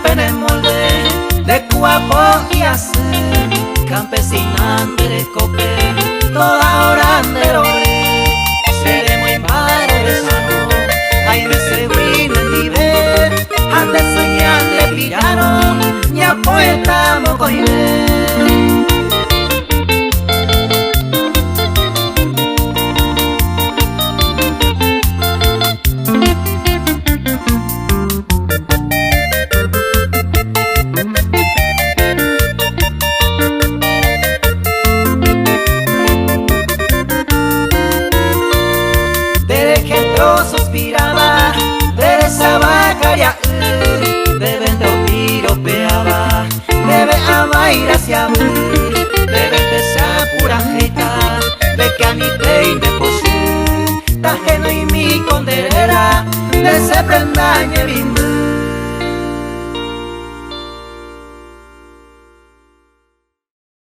pene molde de cuapo y así campesina de cope toda hora de lore seré muy padre de sano ay de seguir en nivel ande señal le pillaron ya poeta mocoine. Suspiraba, besaba calla, de vento piropeaba, debe amar y hacia debe esa pura jeta, de que a mi peine posee, tajeno y mi conderera, de ese prendañe